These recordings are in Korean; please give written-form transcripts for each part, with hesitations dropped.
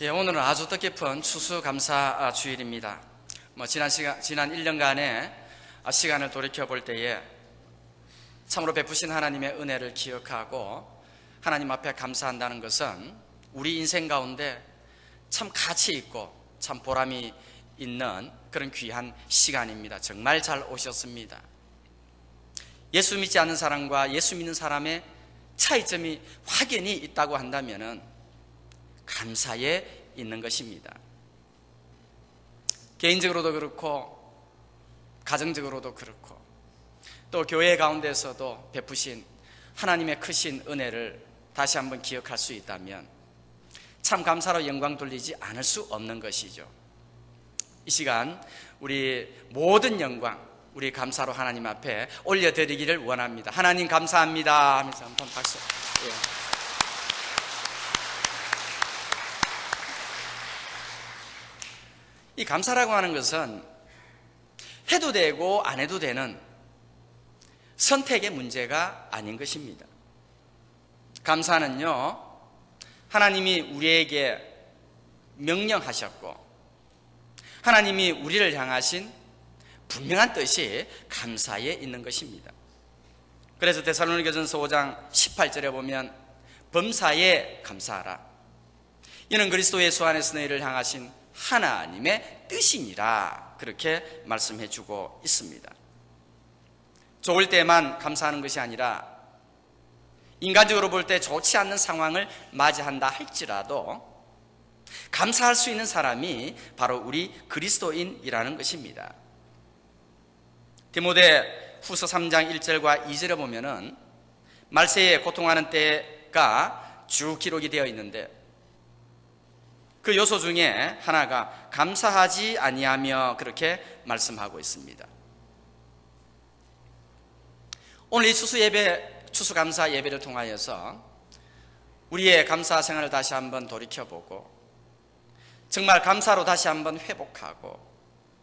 오늘은 아주 뜻깊은 추수감사 주일입니다. 지난 1년간의 시간을 돌이켜 볼 때에 참으로 베푸신 하나님의 은혜를 기억하고 하나님 앞에 감사한다는 것은 우리 인생 가운데 참 가치 있고 참 보람이 있는 그런 귀한 시간입니다. 정말 잘 오셨습니다. 예수 믿지 않는 사람과 예수 믿는 사람의 차이점이 확연히 있다고 한다면 감사에 있는 것입니다. 개인적으로도 그렇고 가정적으로도 그렇고 또 교회 가운데서도 베푸신 하나님의 크신 은혜를 다시 한번 기억할 수 있다면 참 감사로 영광 돌리지 않을 수 없는 것이죠. 이 시간 우리 모든 영광 우리 감사로 하나님 앞에 올려드리기를 원합니다. 하나님 감사합니다 하면서 한번 박수. 이 감사라고 하는 것은 해도 되고 안 해도 되는 선택의 문제가 아닌 것입니다. 감사는요, 하나님이 우리에게 명령하셨고 하나님이 우리를 향하신 분명한 뜻이 감사에 있는 것입니다. 그래서 데살로니가전서 5장 18절에 보면 범사에 감사하라. 이는 그리스도 예수 안에서 너희를 향하신 하나님의 뜻이니라. 그렇게 말씀해 주고 있습니다. 좋을 때만 감사하는 것이 아니라 인간적으로 볼 때 좋지 않는 상황을 맞이한다 할지라도 감사할 수 있는 사람이 바로 우리 그리스도인이라는 것입니다. 디모데 후서 3장 1절과 2절에 보면은 말세에 고통하는 때가 쭉 기록이 되어 있는데 그 요소 중에 하나가 감사하지 아니하며 그렇게 말씀하고 있습니다. 오늘 이 추수감사 예배를 통하여서 우리의 감사 생활을 다시 한번 돌이켜보고 정말 감사로 다시 한번 회복하고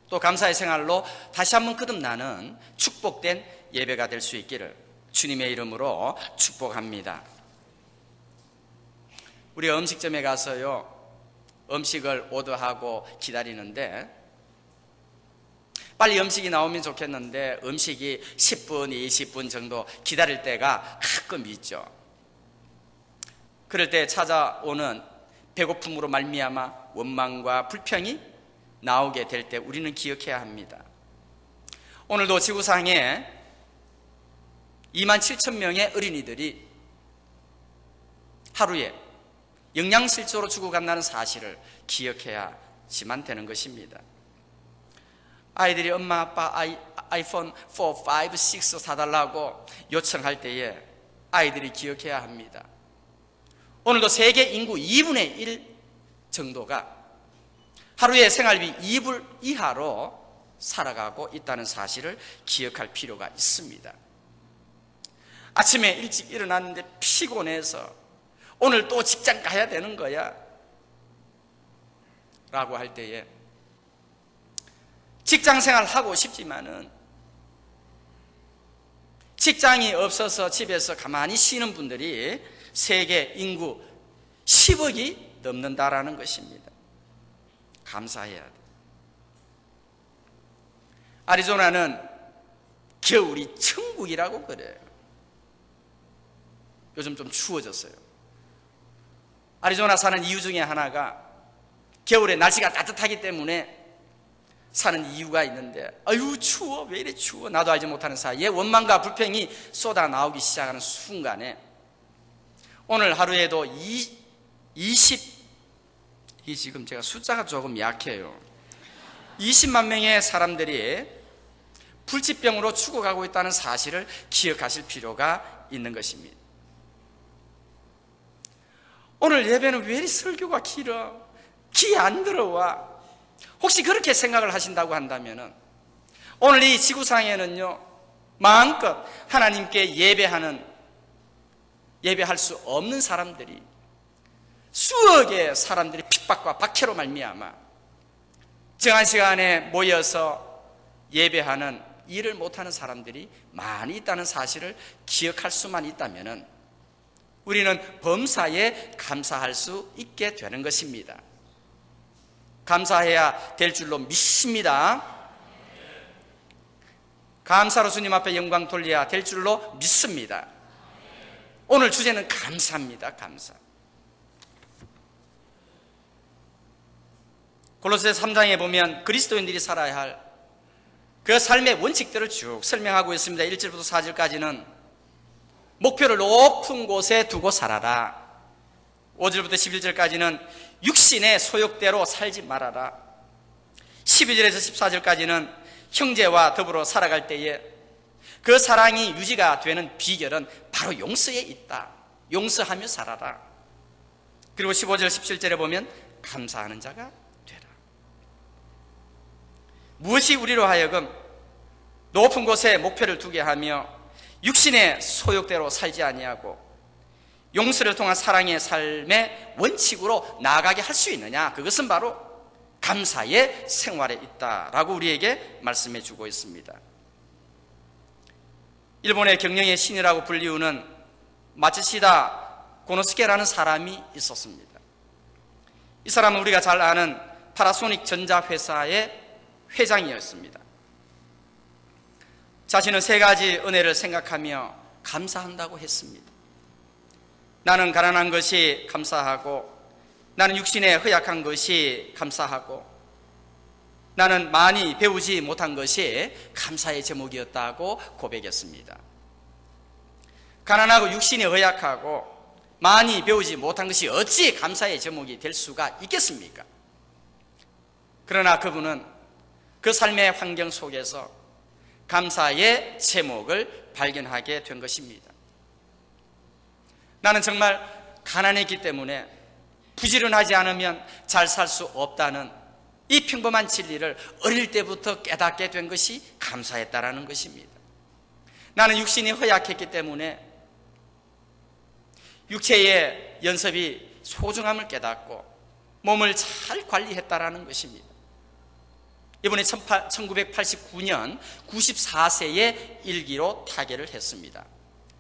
또 감사의 생활로 다시 한번 거듭나는 축복된 예배가 될 수 있기를 주님의 이름으로 축복합니다. 우리 음식점에 가서요 음식을 오더하고 기다리는데 빨리 음식이 나오면 좋겠는데 음식이 10분, 20분 정도 기다릴 때가 가끔 있죠. 그럴 때 찾아오는 배고픔으로 말미암아 원망과 불평이 나오게 될 때 우리는 기억해야 합니다. 오늘도 지구상에 27,000명의 어린이들이 하루에 영양실조로 죽어간다는 사실을 기억해야지만 되는 것입니다. 아이들이 엄마 아빠 아이폰 4, 5, 6 사달라고 요청할 때에 아이들이 기억해야 합니다. 오늘도 세계 인구 2분의 1 정도가 하루에 생활비 2불 이하로 살아가고 있다는 사실을 기억할 필요가 있습니다. 아침에 일찍 일어났는데 피곤해서 오늘 또 직장 가야 되는 거야 라고 할 때에 직장 생활 하고 싶지만은 직장이 없어서 집에서 가만히 쉬는 분들이 세계 인구 10억이 넘는다라는 것입니다. 감사해야 돼. 아리조나는 겨울이 천국이라고 그래요. 요즘 좀 추워졌어요. 아리조나 사는 이유 중에 하나가 겨울에 날씨가 따뜻하기 때문에 사는 이유가 있는데 아유 추워 왜 이래 추워 나도 알지 못하는 사이에 원망과 불평이 쏟아 나오기 시작하는 순간에 오늘 하루에도 지금 제가 숫자가 조금 약해요. 20만 명의 사람들이 불치병으로 죽어가고 있다는 사실을 기억하실 필요가 있는 것입니다. 오늘 예배는 왜 이리 설교가 길어? 귀 안 들어와? 혹시 그렇게 생각을 하신다고 한다면 오늘 이 지구상에는요 마음껏 하나님께 예배할 수 없는 사람들이 수억의 사람들이 핍박과 박해로 말미암아 정한 시간에 모여서 예배하는 일을 못하는 사람들이 많이 있다는 사실을 기억할 수만 있다면 우리는 범사에 감사할 수 있게 되는 것입니다. 감사해야 될 줄로 믿습니다. 감사로 주님 앞에 영광 돌려야 될 줄로 믿습니다. 오늘 주제는 감사입니다. 감사. 골로새 3장에 보면 그리스도인들이 살아야 할 그 삶의 원칙들을 쭉 설명하고 있습니다. 1절부터 4절까지는 목표를 높은 곳에 두고 살아라. 5절부터 11절까지는 육신의 소욕대로 살지 말아라. 12절에서 14절까지는 형제와 더불어 살아갈 때에 그 사랑이 유지가 되는 비결은 바로 용서에 있다. 용서하며 살아라. 그리고 15절 17절에 보면 감사하는 자가 되라. 무엇이 우리로 하여금 높은 곳에 목표를 두게 하며 육신의 소욕대로 살지 아니하고 용서를 통한 사랑의 삶의 원칙으로 나아가게 할 수 있느냐? 그것은 바로 감사의 생활에 있다라고 우리에게 말씀해 주고 있습니다. 일본의 경영의 신이라고 불리우는 마츠시다 고노스케라는 사람이 있었습니다. 이 사람은 우리가 잘 아는 파나소닉 전자회사의 회장이었습니다. 자신은 세 가지 은혜를 생각하며 감사한다고 했습니다. 나는 가난한 것이 감사하고, 나는 육신에 허약한 것이 감사하고, 나는 많이 배우지 못한 것이 감사의 제목이었다고 고백했습니다. 가난하고 육신이 허약하고 많이 배우지 못한 것이 어찌 감사의 제목이 될 수가 있겠습니까? 그러나 그분은 그 삶의 환경 속에서 감사의 제목을 발견하게 된 것입니다. 나는 정말 가난했기 때문에 부지런하지 않으면 잘 살 수 없다는 이 평범한 진리를 어릴 때부터 깨닫게 된 것이 감사했다라는 것입니다. 나는 육신이 허약했기 때문에 육체의 연습이 소중함을 깨닫고 몸을 잘 관리했다라는 것입니다. 이번에 1989년 94세의 일기로 타계를 했습니다.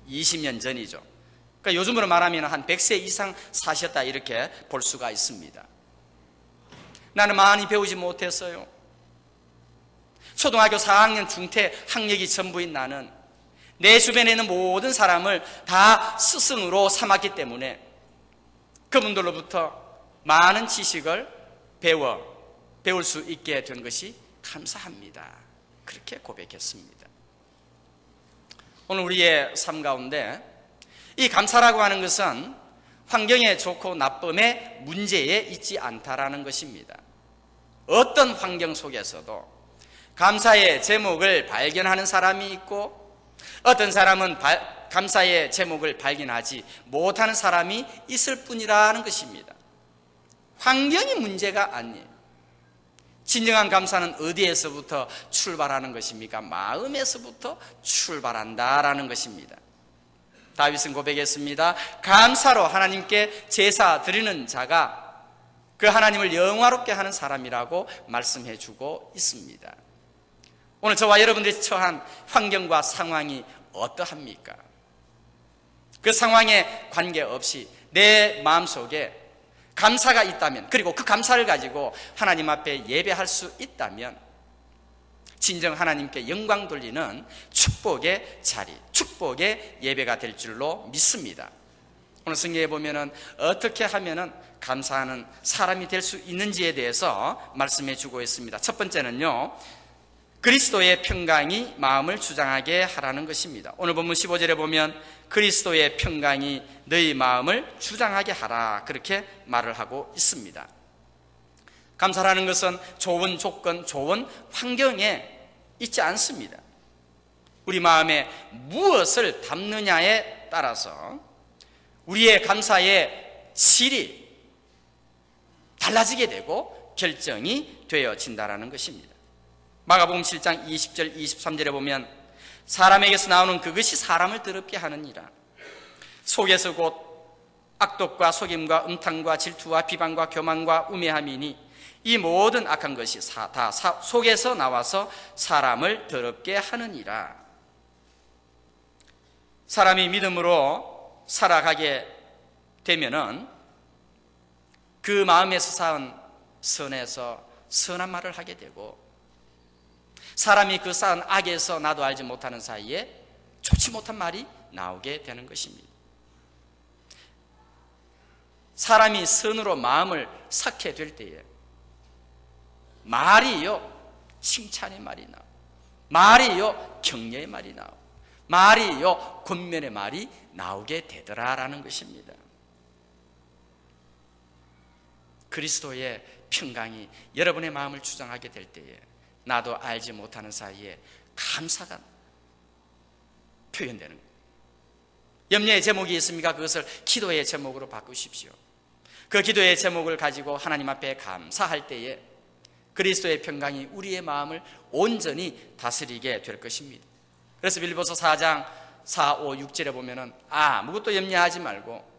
20년 전이죠. 그러니까 요즘으로 말하면 한 100세 이상 사셨다 이렇게 볼 수가 있습니다. 나는 많이 배우지 못했어요. 초등학교 4학년 중퇴 학력이 전부인 나는 내 주변에 있는 모든 사람을 다 스승으로 삼았기 때문에 그분들로부터 많은 지식을 배울 수 있게 된 것이 감사합니다. 그렇게 고백했습니다. 오늘 우리의 삶 가운데 이 감사라고 하는 것은 환경의 좋고 나쁨의 문제에 있지 않다라는 것입니다. 어떤 환경 속에서도 감사의 제목을 발견하는 사람이 있고 어떤 사람은 감사의 제목을 발견하지 못하는 사람이 있을 뿐이라는 것입니다. 환경이 문제가 아니에요. 진정한 감사는 어디에서부터 출발하는 것입니까? 마음에서부터 출발한다라는 것입니다. 다윗은 고백했습니다. 감사로 하나님께 제사 드리는 자가 그 하나님을 영화롭게 하는 사람이라고 말씀해 주고 있습니다. 오늘 저와 여러분들이 처한 환경과 상황이 어떠합니까? 그 상황에 관계없이 내 마음속에 감사가 있다면, 그리고 그 감사를 가지고 하나님 앞에 예배할 수 있다면 진정 하나님께 영광 돌리는 축복의 자리, 축복의 예배가 될 줄로 믿습니다. 오늘 성경에 보면은 어떻게 하면은 감사하는 사람이 될 수 있는지에 대해서 말씀해 주고 있습니다. 첫 번째는요, 그리스도의 평강이 마음을 주장하게 하라는 것입니다. 오늘 본문 15절에 보면 그리스도의 평강이 너희 마음을 주장하게 하라, 그렇게 말을 하고 있습니다. 감사라는 것은 좋은 조건, 좋은 환경에 있지 않습니다. 우리 마음에 무엇을 담느냐에 따라서 우리의 감사의 질이 달라지게 되고 결정이 되어진다는 것입니다. 마가복음 7장 20절 23절에 보면 사람에게서 나오는 그것이 사람을 더럽게 하느니라. 속에서 곧 악독과 속임과 음탕과 질투와 비방과 교만과 우매함이니 이 모든 악한 것이 다 속에서 나와서 사람을 더럽게 하느니라. 사람이 믿음으로 살아가게 되면은 그 마음에서 쌓은 선에서 선한 말을 하게 되고, 사람이 그 쌓은 악에서 나도 알지 못하는 사이에 좋지 못한 말이 나오게 되는 것입니다. 사람이 선으로 마음을 삭게 될 때에 말이요 칭찬의 말이 나오고, 말이요 격려의 말이 나오고, 말이요 권면의 말이 나오게 되더라라는 것입니다. 그리스도의 평강이 여러분의 마음을 주장하게 될 때에 나도 알지 못하는 사이에 감사가 표현되는 거예요. 염려의 제목이 있습니까? 그것을 기도의 제목으로 바꾸십시오. 그 기도의 제목을 가지고 하나님 앞에 감사할 때에 그리스도의 평강이 우리의 마음을 온전히 다스리게 될 것입니다. 그래서 빌립보서 4장 4, 5, 6절에 보면은 아무것도 염려하지 말고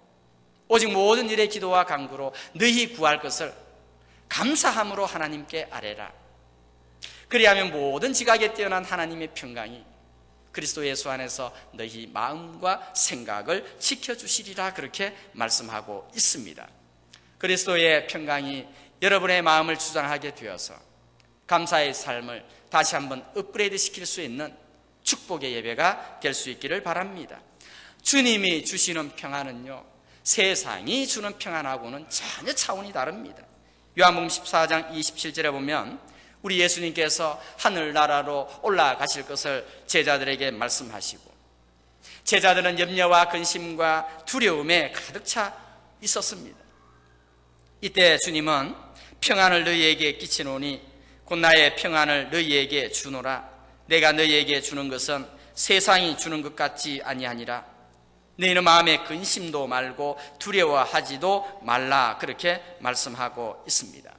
오직 모든 일의 기도와 간구로 너희 구할 것을 감사함으로 하나님께 아뢰라. 그리하면 모든 지각에 뛰어난 하나님의 평강이 그리스도 예수 안에서 너희 마음과 생각을 지켜주시리라, 그렇게 말씀하고 있습니다. 그리스도의 평강이 여러분의 마음을 주장하게 되어서 감사의 삶을 다시 한번 업그레이드 시킬 수 있는 축복의 예배가 될 수 있기를 바랍니다. 주님이 주시는 평안은요, 세상이 주는 평안하고는 전혀 차원이 다릅니다. 요한복음 14장 27절에 보면 우리 예수님께서 하늘나라로 올라가실 것을 제자들에게 말씀하시고, 제자들은 염려와 근심과 두려움에 가득 차 있었습니다. 이때 주님은 평안을 너희에게 끼치노니 곧 나의 평안을 너희에게 주노라. 내가 너희에게 주는 것은 세상이 주는 것 같지 아니하니라. 너희는 마음에 근심도 말고 두려워하지도 말라, 그렇게 말씀하고 있습니다.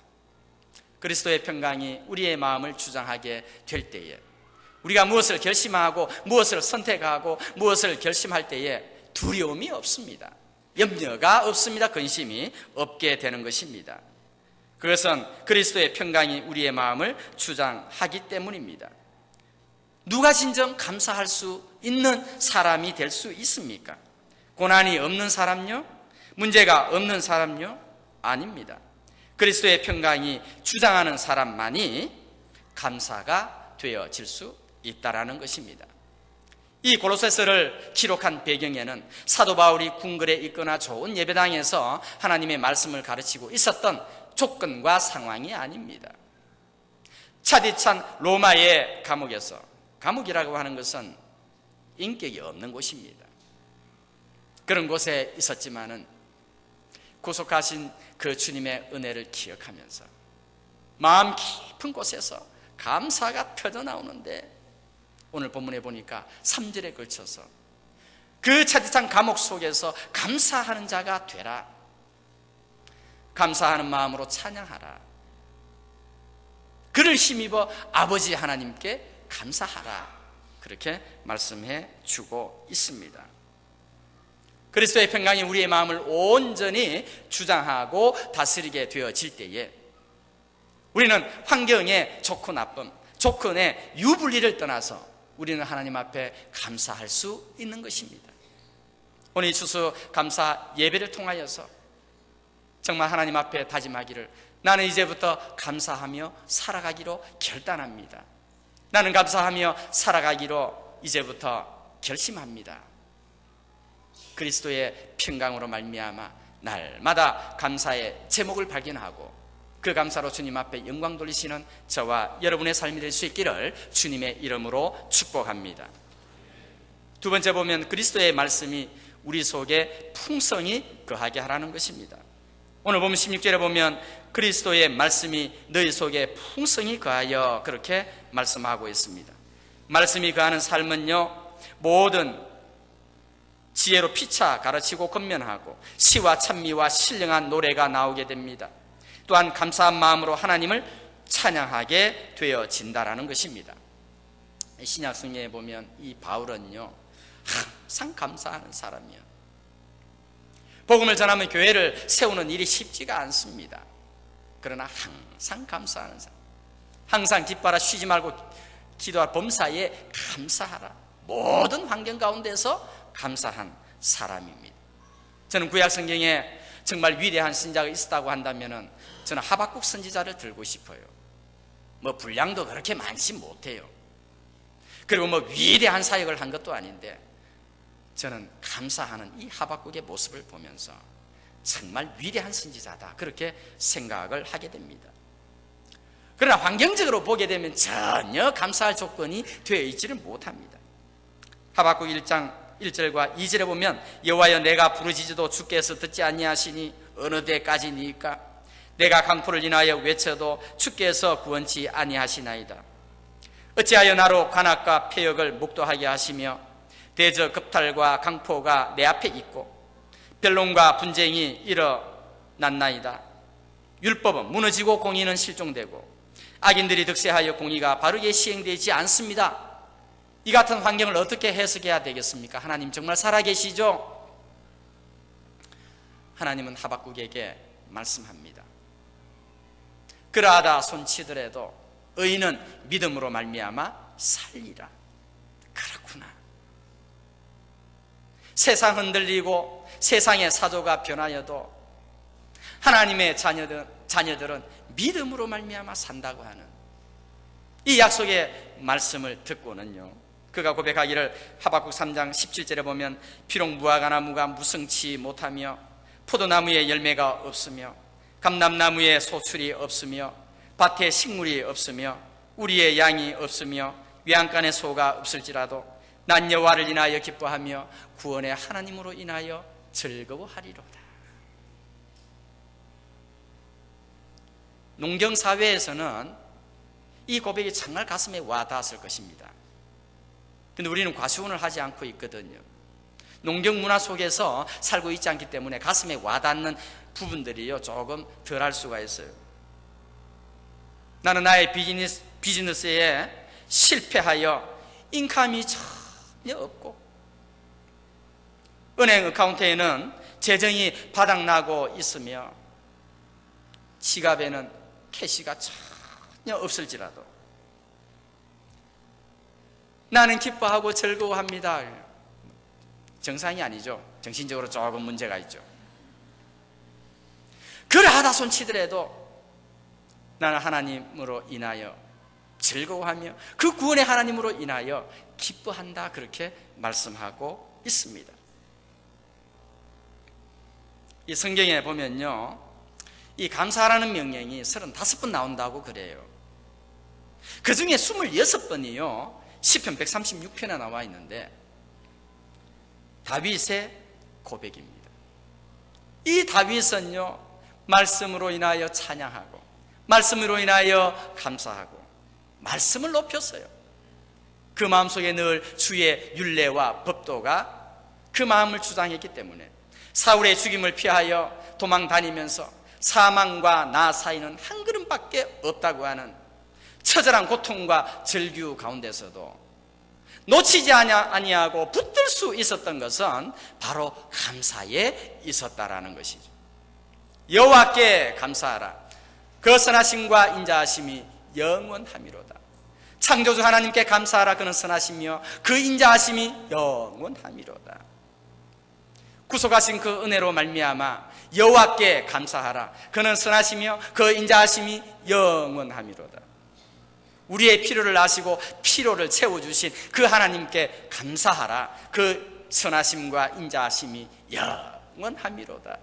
그리스도의 평강이 우리의 마음을 주장하게 될 때에 우리가 무엇을 결심하고 무엇을 선택하고 무엇을 결심할 때에 두려움이 없습니다. 염려가 없습니다. 근심이 없게 되는 것입니다. 그것은 그리스도의 평강이 우리의 마음을 주장하기 때문입니다. 누가 진정 감사할 수 있는 사람이 될 수 있습니까? 고난이 없는 사람요? 문제가 없는 사람요? 아닙니다. 그리스도의 평강이 주장하는 사람만이 감사가 되어질 수 있다라는 것입니다. 이 골로새서를 기록한 배경에는 사도 바울이 궁궐에 있거나 좋은 예배당에서 하나님의 말씀을 가르치고 있었던 조건과 상황이 아닙니다. 차디찬 로마의 감옥에서, 감옥이라고 하는 것은 인격이 없는 곳입니다. 그런 곳에 있었지만은 구속하신 그 주님의 은혜를 기억하면서 마음 깊은 곳에서 감사가 터져나오는데, 오늘 본문에 보니까 3절에 걸쳐서 그 차디찬 감옥 속에서 감사하는 자가 되라, 감사하는 마음으로 찬양하라, 그를 힘입어 아버지 하나님께 감사하라, 그렇게 말씀해 주고 있습니다. 그리스도의 평강이 우리의 마음을 온전히 주장하고 다스리게 되어질 때에 우리는 환경의 좋고 나쁨, 조건의 유불리를 떠나서 우리는 하나님 앞에 감사할 수 있는 것입니다. 오늘 이 추수 감사 예배를 통하여서 정말 하나님 앞에 다짐하기를, 나는 이제부터 감사하며 살아가기로 결단합니다. 나는 감사하며 살아가기로 이제부터 결심합니다. 그리스도의 평강으로 말미암아 날마다 감사의 제목을 발견하고 그 감사로 주님 앞에 영광 돌리시는 저와 여러분의 삶이 될 수 있기를 주님의 이름으로 축복합니다. 두 번째 보면 그리스도의 말씀이 우리 속에 풍성히 거하게 하라는 것입니다. 오늘 보면 16절에 보면 그리스도의 말씀이 너희 속에 풍성히 거하여, 그렇게 말씀하고 있습니다. 말씀이 거하는 삶은요, 모든 지혜로 피차 가르치고 권면하고 시와 찬미와 신령한 노래가 나오게 됩니다. 또한 감사한 마음으로 하나님을 찬양하게 되어진다라는 것입니다. 신약 성경에 보면 이 바울은요, 항상 감사하는 사람이요, 복음을 전하면 교회를 세우는 일이 쉽지가 않습니다. 그러나 항상 감사하는 사람, 항상 기뻐하라 쉬지 말고 기도하라, 범사에 감사하라, 모든 환경 가운데서 감사한 사람입니다. 저는 구약 성경에 정말 위대한 선지자가 있었다고 한다면 저는 하박국 선지자를 들고 싶어요. 뭐 분량도 그렇게 많지 못해요. 그리고 뭐 위대한 사역을 한 것도 아닌데 저는 감사하는 이 하박국의 모습을 보면서 정말 위대한 선지자다 그렇게 생각을 하게 됩니다. 그러나 환경적으로 보게 되면 전혀 감사할 조건이 되어 있지를 못합니다. 하박국 1장 1절과 2절에 보면 여호와여 내가 부르짖어도 주께서 듣지 아니하시니 어느 때까지니까 내가 강포를 인하여 외쳐도 주께서 구원치 아니하시나이다. 어찌하여 나로 관악과 폐역을 목도하게 하시며 대저 급탈과 강포가 내 앞에 있고 변론과 분쟁이 일어났나이다. 율법은 무너지고 공의는 실종되고 악인들이 득세하여 공의가 바르게 시행되지 않습니다. 이 같은 환경을 어떻게 해석해야 되겠습니까? 하나님 정말 살아계시죠? 하나님은 하박국에게 말씀합니다. 그러하다 손치더라도 의인은 믿음으로 말미암아 살리라. 그렇구나. 세상 흔들리고 세상의 사조가 변하여도 하나님의 자녀들은 믿음으로 말미암아 산다고 하는 이 약속의 말씀을 듣고는요, 그가 고백하기를 하박국 3장 17절에 보면 비록 무화과 나무가 무성치 못하며 포도나무에 열매가 없으며 감람나무에 소출이 없으며 밭에 식물이 없으며 우리의 양이 없으며 외양간에 소가 없을지라도 난 여호와를 인하여 기뻐하며 구원의 하나님으로 인하여 즐거워하리로다. 농경사회에서는 이 고백이 정말 가슴에 와닿았을 것입니다. 근데 우리는 과수원을 하지 않고 있거든요. 농경문화 속에서 살고 있지 않기 때문에 가슴에 와닿는 부분들이요 조금 덜할 수가 있어요. 나는 나의 비즈니스에 실패하여 인컴이 전혀 없고 은행 어카운트에는 재정이 바닥나고 있으며 지갑에는 캐시가 전혀 없을지라도 나는 기뻐하고 즐거워합니다. 정상이 아니죠. 정신적으로 조금 문제가 있죠. 그러하다 손치더라도 나는 하나님으로 인하여 즐거워하며 그 구원의 하나님으로 인하여 기뻐한다 그렇게 말씀하고 있습니다. 이 성경에 보면요 이 감사하라는 명령이 35번 나온다고 그래요. 그 중에 26번이요 시편 136편에 나와 있는데 다윗의 고백입니다. 이 다윗은요 말씀으로 인하여 찬양하고 말씀으로 인하여 감사하고 말씀을 높였어요. 그 마음속에 늘 주의 율례와 법도가 그 마음을 주장했기 때문에 사울의 죽임을 피하여 도망 다니면서 사망과 나 사이는 한 걸음밖에 없다고 하는 처절한 고통과 절규 가운데서도 놓치지 아니하고 붙들 수 있었던 것은 바로 감사에 있었다라는 것이죠. 여호와께 감사하라. 그 선하심과 인자하심이 영원함이로다. 창조주 하나님께 감사하라. 그는 선하시며 그 인자하심이 영원함이로다. 구속하신 그 은혜로 말미암아 여호와께 감사하라. 그는 선하시며 그 인자하심이 영원함이로다. 우리의 필요를 아시고 필요를 채워주신 그 하나님께 감사하라. 그 선하심과 인자하심이 영원함이로다.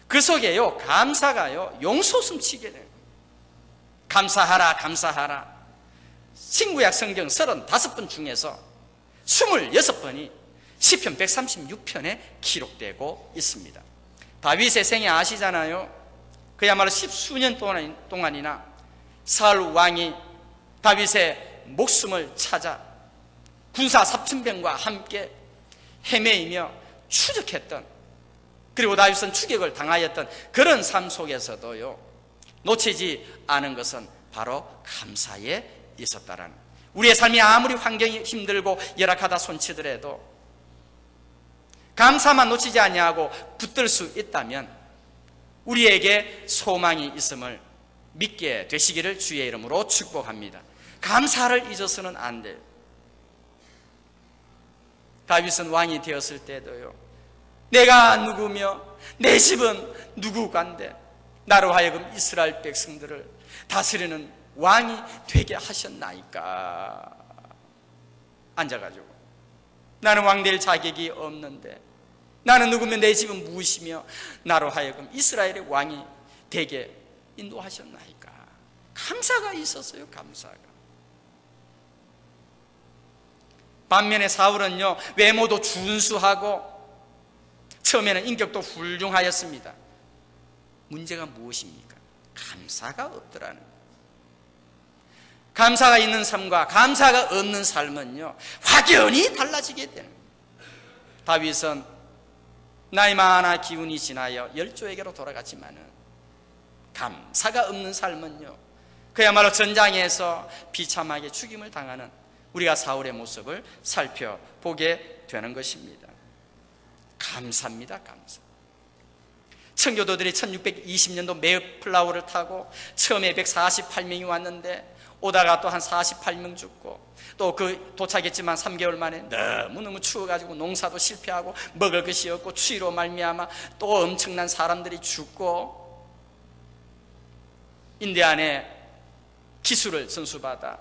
그 속에요 감사가요 용솟음치게 돼요. 감사하라 감사하라. 신구약 성경 35번 중에서 26번이 시편 136편에 기록되고 있습니다. 다윗의 생애 아시잖아요. 그야말로 10수년 동안이나 사울 왕이 다윗의 목숨을 찾아 군사 3,000명과 함께 헤매이며 추적했던, 그리고 다윗은 추격을 당하였던 그런 삶 속에서도요 놓치지 않은 것은 바로 감사에 있었다라는, 우리의 삶이 아무리 환경이 힘들고 열악하다 손치더라도 감사만 놓치지 아니하고 붙들 수 있다면 우리에게 소망이 있음을 믿게 되시기를 주의 이름으로 축복합니다. 감사를 잊어서는 안 돼요. 다윗은 왕이 되었을 때도요 내가 누구며 내 집은 누구간데 나로 하여금 이스라엘 백성들을 다스리는 왕이 되게 하셨나이까. 앉아가지고 나는 왕 될 자격이 없는데 나는 누구면 내 집은 무엇이며 나로 하여금 이스라엘의 왕이 되게 인도하셨나이까. 감사가 있었어요. 감사가. 반면에 사울은요, 외모도 준수하고 처음에는 인격도 훌륭하였습니다. 문제가 무엇입니까? 감사가 없더라는 거예요. 감사가 있는 삶과 감사가 없는 삶은요, 확연히 달라지게 되는 거예요. 다윗은 나이 많아 기운이 지나여 열조에게로 돌아갔지만은 감사가 없는 삶은요, 그야말로 전장에서 비참하게 죽임을 당하는 우리가 사울의 모습을 살펴보게 되는 것입니다. 감사입니다. 감사. 청교도들이 1620년도 메이플라워를 타고 처음에 148명이 왔는데 오다가 또 한 48명 죽고 또 그 도착했지만 3개월 만에 너무너무 추워가지고 농사도 실패하고 먹을 것이 없고 추위로 말미암아 또 엄청난 사람들이 죽고 인디안에 기술을 전수받아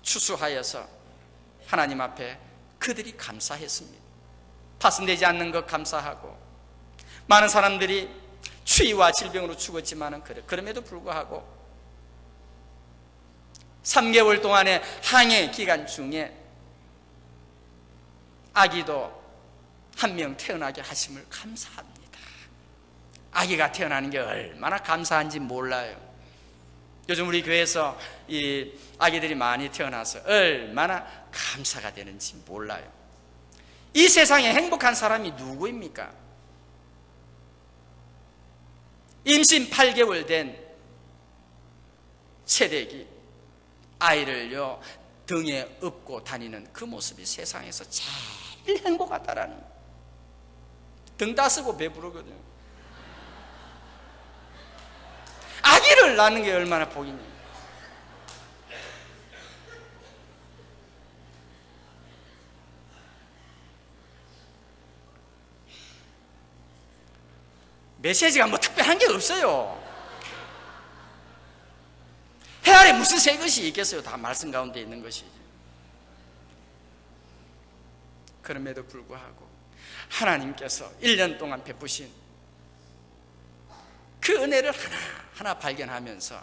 추수하여서 하나님 앞에 그들이 감사했습니다. 파손되지 않는 것 감사하고 많은 사람들이 추위와 질병으로 죽었지만 그럼에도 불구하고 3개월 동안의 항해 기간 중에 아기도 한 명 태어나게 하심을 감사합니다. 아기가 태어나는 게 얼마나 감사한지 몰라요. 요즘 우리 교회에서 이 아기들이 많이 태어나서 얼마나 감사가 되는지 몰라요. 이 세상에 행복한 사람이 누구입니까? 임신 8개월 된 새댁이 아이를요 등에 업고 다니는 그 모습이 세상에서 제일 행복하다라는 거예요. 등 따쓰고 배부르거든요. 아기를 낳는 게 얼마나 복이냐. 메시지가 뭐 특별한 게 없어요. 해 아래 무슨 새 것이 있겠어요. 다 말씀 가운데 있는 것이지. 그럼에도 불구하고 하나님께서 1년 동안 베푸신 그 은혜를 하나하나 발견하면서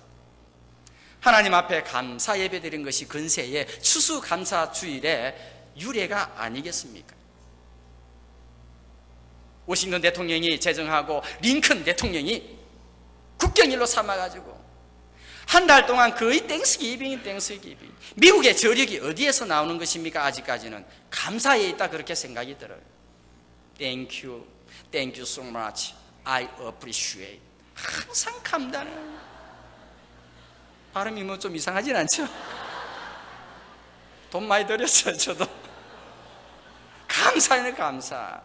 하나님 앞에 감사 예배 드린 것이 근세의 추수감사주일의 유래가 아니겠습니까? 워싱턴 대통령이 제정하고 링컨 대통령이 국경일로 삼아가지고 한 달 동안 거의 땡스기빙. 미국의 저력이 어디에서 나오는 것입니까? 아직까지는 감사에 있다 그렇게 생각이 들어요. Thank you so much, I appreciate. 항상 감사해요. 발음이 뭐 좀 이상하진 않죠? 돈 많이 들였어요. 저도 감사해요. 감사.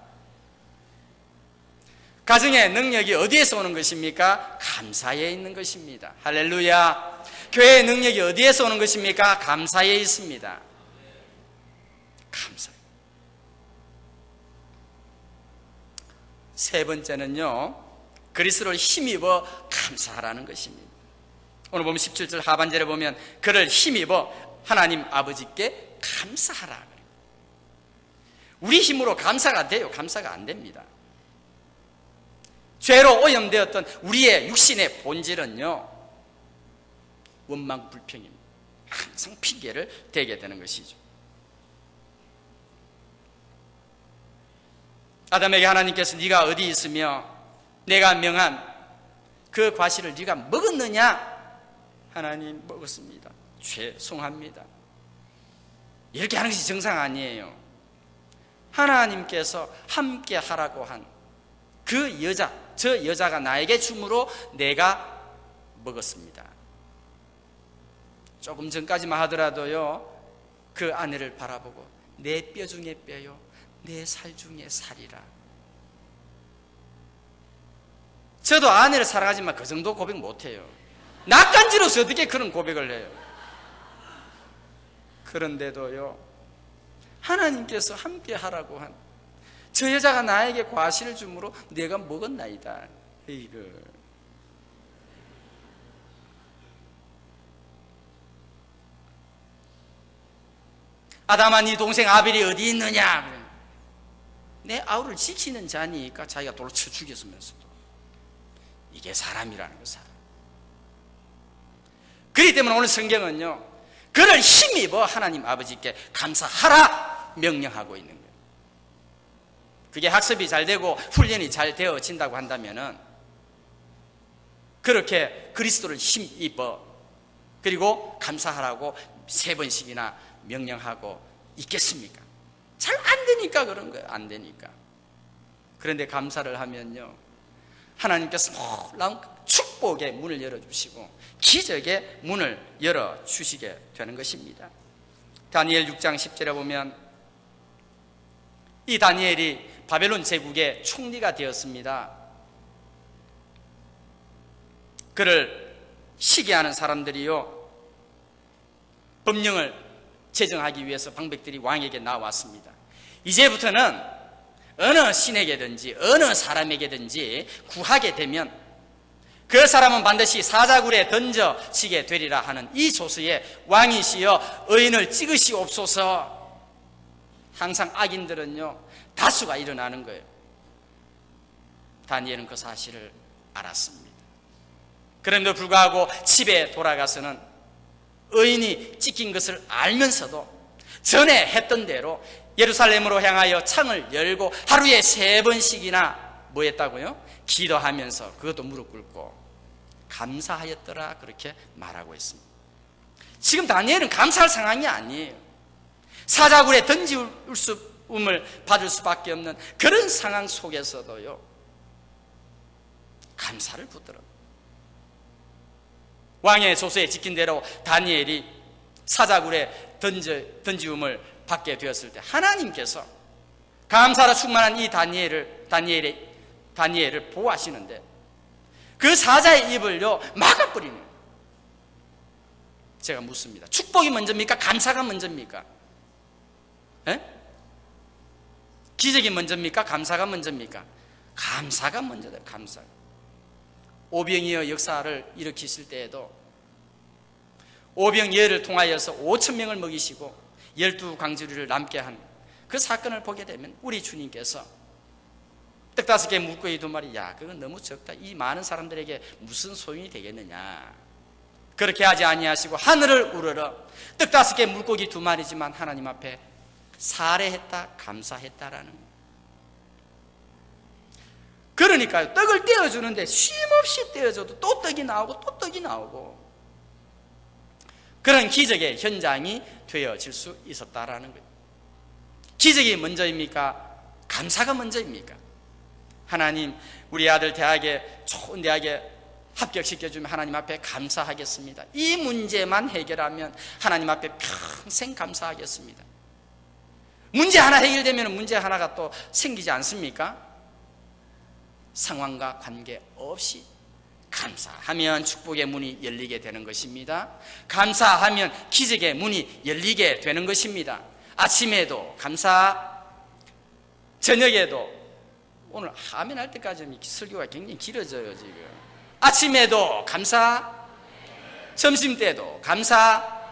가정의 능력이 어디에서 오는 것입니까? 감사에 있는 것입니다. 할렐루야. 교회의 능력이 어디에서 오는 것입니까? 감사에 있습니다. 감사. 세 번째는요, 그리스도를 힘입어 감사하라는 것입니다. 오늘 보면 17절 하반절에 보면 그를 힘입어 하나님 아버지께 감사하라. 우리 힘으로 감사가 돼요? 감사가 안 됩니다. 죄로 오염되었던 우리의 육신의 본질은요, 원망 불평입니다. 항상 핑계를 대게 되는 것이죠. 아담에게 하나님께서 네가 어디 있으며 내가 명한 그 과실을 네가 먹었느냐? 하나님 먹었습니다. 죄송합니다. 이렇게 하는 것이 정상 아니에요. 하나님께서 함께 하라고 한 그 여자, 저 여자가 나에게 줌으로 내가 먹었습니다. 조금 전까지만 하더라도요, 그 아내를 바라보고 내 뼈 중에 뼈요, 내 살 중에 살이라. 저도 아내를 사랑하지만 그 정도 고백 못해요. 낯간지러워서 어떻게 그런 고백을 해요? 그런데도요, 하나님께서 함께 하라고 한 저 여자가 나에게 과실을 주므로 내가 먹었나이다. 이거 아담아, 네 동생 아벨이 어디 있느냐? 내 아우를 지키는 자니까 자기가 돌로 쳐 죽였으면서도. 이게 사람이라는 거, 사람. 그렇기 때문에 오늘 성경은요, 그를 힘입어 하나님 아버지께 감사하라 명령하고 있는 거예요. 그게 학습이 잘 되고 훈련이 잘 되어진다고 한다면은 그렇게 그리스도를 힘입어 그리고 감사하라고 3번씩이나 명령하고 있겠습니까? 잘 안 되니까 그런 거예요. 안 되니까. 그런데 감사를 하면요, 하나님께서 놀라운 축복의 문을 열어주시고 기적의 문을 열어주시게 되는 것입니다. 다니엘 6장 10절에 보면 이 다니엘이 바벨론 제국의 총리가 되었습니다. 그를 시기하는 사람들이요, 법령을 제정하기 위해서 방백들이 왕에게 나왔습니다. 이제부터는 어느 신에게든지 어느 사람에게든지 구하게 되면 그 사람은 반드시 사자굴에 던져지게 되리라 하는 이 조서에 왕이시여 의인을 찍으시옵소서. 항상 악인들은요 다수가 일어나는 거예요. 다니엘은 그 사실을 알았습니다. 그럼에도 불구하고 집에 돌아가서는 의인이 찍힌 것을 알면서도 전에 했던 대로 예루살렘으로 향하여 창을 열고 하루에 3번씩이나 뭐 했다고요? 기도하면서 그것도 무릎 꿇고 감사하였더라 그렇게 말하고 있습니다. 지금 다니엘은 감사할 상황이 아니에요. 사자굴에 던지움을 받을 수밖에 없는 그런 상황 속에서도요 감사를 붙들어 왕의 조서에 찍힌 대로 다니엘이 사자굴에 던지움을 받게 되었을 때 하나님께서 감사로 충만한 이 다니엘을 보호하시는데 그 사자의 입을요 막아버리는 거예요. 제가 묻습니다. 축복이 먼저입니까? 감사가 먼저입니까? 에? 기적이 먼저입니까? 감사가 먼저입니까? 감사가 먼저다. 감사가. 오병이어 역사를 일으키실 때에도 오병이어를 통하여서 5,000명을 먹이시고 12광주리를 남게 한 그 사건을 보게 되면 우리 주님께서 떡 5개 물고기 2마리, 야 그건 너무 적다. 이 많은 사람들에게 무슨 소용이 되겠느냐. 그렇게 하지 아니하시고 하늘을 우러러 떡 5개 물고기 2마리지만 하나님 앞에 살해했다, 감사했다라는 거예요. 그러니까요, 떡을 떼어주는데 쉼없이 떼어줘도 또 떡이 나오고 또 떡이 나오고 그런 기적의 현장이 되어질 수 있었다라는 거예요. 기적이 먼저입니까? 감사가 먼저입니까? 하나님, 우리 아들 좋은 대학에 합격시켜주면 하나님 앞에 감사하겠습니다. 이 문제만 해결하면 하나님 앞에 평생 감사하겠습니다. 문제 하나 해결되면 문제 하나가 또 생기지 않습니까? 상황과 관계없이 감사하면 축복의 문이 열리게 되는 것입니다. 감사하면 기적의 문이 열리게 되는 것입니다. 아침에도 감사, 저녁에도, 오늘 아멘 할 때까지 설교가 굉장히 길어져요. 지금 아침에도 감사, 점심때도 감사,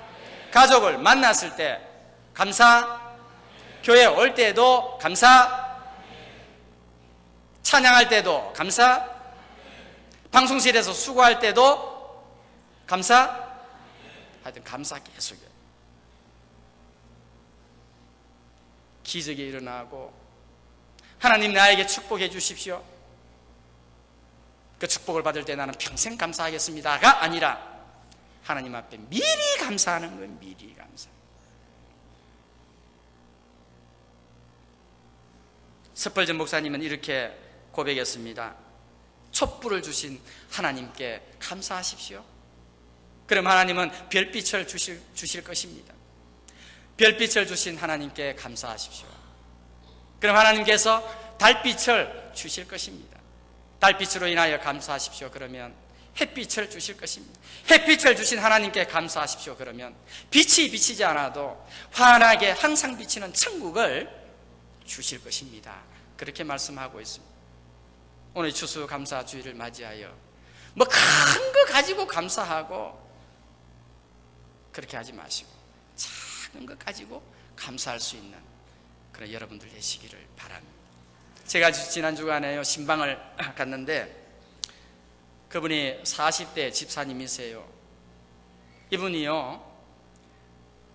가족을 만났을 때 감사, 교회 올 때도 감사, 찬양할 때도 감사, 방송실에서 수고할 때도 감사, 하여튼 감사 계속이에요. 기적이 일어나고 하나님 나에게 축복해 주십시오. 그 축복을 받을 때 나는 평생 감사하겠습니다가 아니라 하나님 앞에 미리 감사하는 거예요. 미리 감사. 스펄전 목사님은 이렇게 고백했습니다. 촛불을 주신 하나님께 감사하십시오. 그럼 하나님은 별빛을 주실 것입니다. 별빛을 주신 하나님께 감사하십시오. 그럼 하나님께서 달빛을 주실 것입니다. 달빛으로 인하여 감사하십시오. 그러면 햇빛을 주실 것입니다. 햇빛을 주신 하나님께 감사하십시오. 그러면 빛이 비치지 않아도 환하게 항상 비치는 천국을 주실 것입니다. 그렇게 말씀하고 있습니다. 오늘 추수감사주의를 맞이하여 뭐 큰 거 가지고 감사하고 그렇게 하지 마시고 작은 거 가지고 감사할 수 있는 그런 여러분들 되시기를 바랍니다. 제가 지난 주간에요 신방을 갔는데 그분이 40대 집사님이세요. 이분이요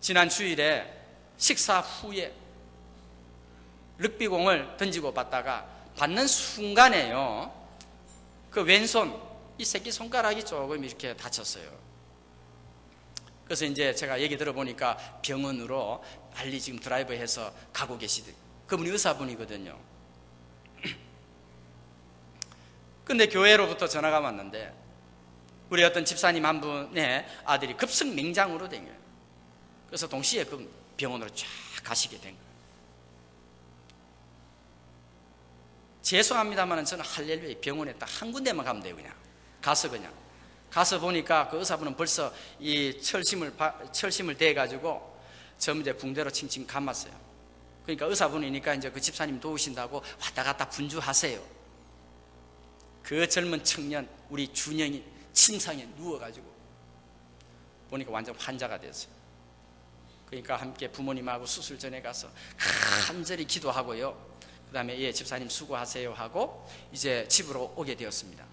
지난 주일에 식사 후에 럭비공을 던지고 받다가 받는 순간에요 그 왼손 이 새끼손가락이 조금 이렇게 다쳤어요. 그래서 이제 제가 얘기 들어보니까 병원으로 빨리 지금 드라이브해서 가고 계시더라고요. 그분이 의사분이거든요. 근데 교회로부터 전화가 왔는데 우리 어떤 집사님 한 분의 아들이 급성 맹장으로 된 거예요. 그래서 동시에 그 병원으로 쫙 가시게 된 거예요. 죄송합니다만 저는 할렐루야 병원에 딱 한 군데만 가면 돼요. 가서 보니까 그 의사분은 벌써 이 철심을 대가지고 전부 이제 붕대로 칭칭 감았어요. 그러니까 의사분이니까 이제 그 집사님 도우신다고 왔다 갔다 분주하세요. 그 젊은 청년 우리 준영이 침상에 누워가지고 보니까 완전 환자가 됐어요. 그러니까 함께 부모님하고 수술 전에 가서 간절히 기도하고요. 그 다음에 예 집사님 수고하세요 하고 이제 집으로 오게 되었습니다.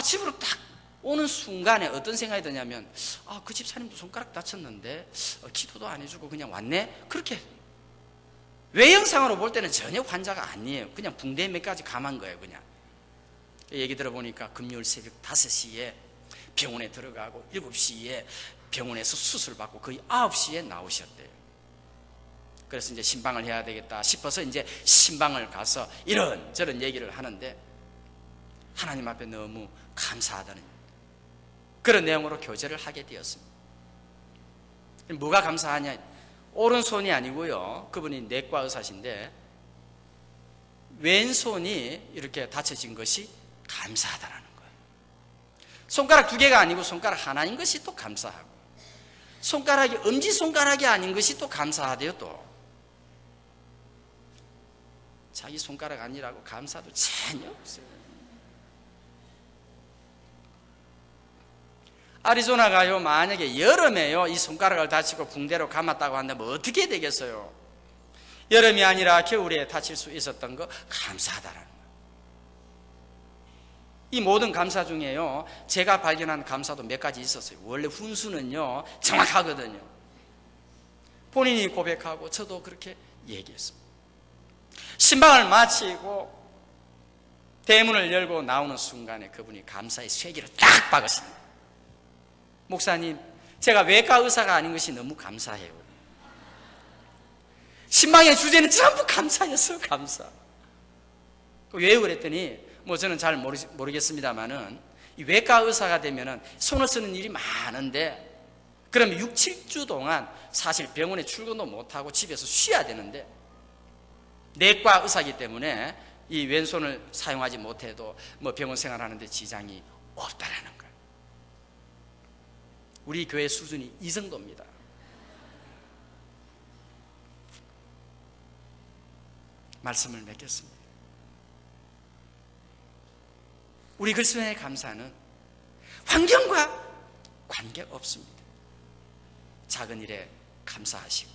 집으로 딱 오는 순간에 어떤 생각이 드냐면 그 집사님도 손가락 다쳤는데 기도도 안 해주고 그냥 왔네? 그렇게 외형상으로 볼 때는 전혀 환자가 아니에요. 그냥 붕대 몇 가지 감은 거예요. 그냥 얘기 들어보니까 금요일 새벽 5시에 병원에 들어가고 7시에 병원에서 수술받고 거의 9시에 나오셨대요. 그래서 이제 신방을 해야 되겠다 싶어서 이제 신방을 가서 이런저런 얘기를 하는데 하나님 앞에 너무 감사하다는 그런 내용으로 교제를 하게 되었습니다. 뭐가 감사하냐? 오른손이 아니고요 그분이 내과 의사신데 왼손이 이렇게 다쳐진 것이 감사하다라는 거예요. 손가락 2개가 아니고 손가락 하나인 것이 또 감사하고 손가락이 엄지손가락이 아닌 것이 또 감사하대요. 또 자기 손가락 아니라고 감사도 전혀 없어요. 아리조나가요 만약에 여름에요 이 손가락을 다치고 붕대로 감았다고 한다면 어떻게 되겠어요? 여름이 아니라 겨울에 다칠 수 있었던 거 감사하다라는 거예요. 이 모든 감사 중에요 제가 발견한 감사도 몇 가지 있었어요. 원래 훈수는요 정확하거든요. 본인이 고백하고 저도 그렇게 얘기했습니다. 신방을 마치고 대문을 열고 나오는 순간에 그분이 감사의 쐐기를 딱 박으십니다. 목사님, 제가 외과 의사가 아닌 것이 너무 감사해요. 신방의 주제는 전부 감사였어요. 감사. 왜 그랬더니 저는 잘 모르겠습니다만은 이 외과 의사가 되면은 손을 쓰는 일이 많은데 그러면 6, 7주 동안 사실 병원에 출근도 못하고 집에서 쉬어야 되는데 내과 의사이기 때문에 이 왼손을 사용하지 못해도 병원 생활하는데 지장이 없다라는 거예요. 우리 교회 수준이 이 정도입니다. 말씀을 맺겠습니다. 우리 그리스도인의 감사는 환경과 관계없습니다. 작은 일에 감사하시고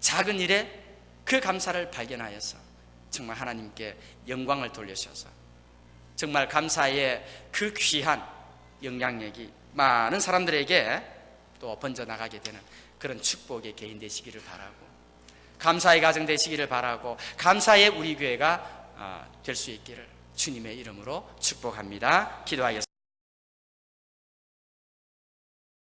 작은 일에 그 감사를 발견하여서 정말 하나님께 영광을 돌려주셔서 정말 감사의 그 귀한 영향력이 많은 사람들에게 또 번져나가게 되는 그런 축복의 개인 되시기를 바라고 감사의 가정 되시기를 바라고 감사의 우리 교회가 될 수 있기를 주님의 이름으로 축복합니다. 기도하겠습니다.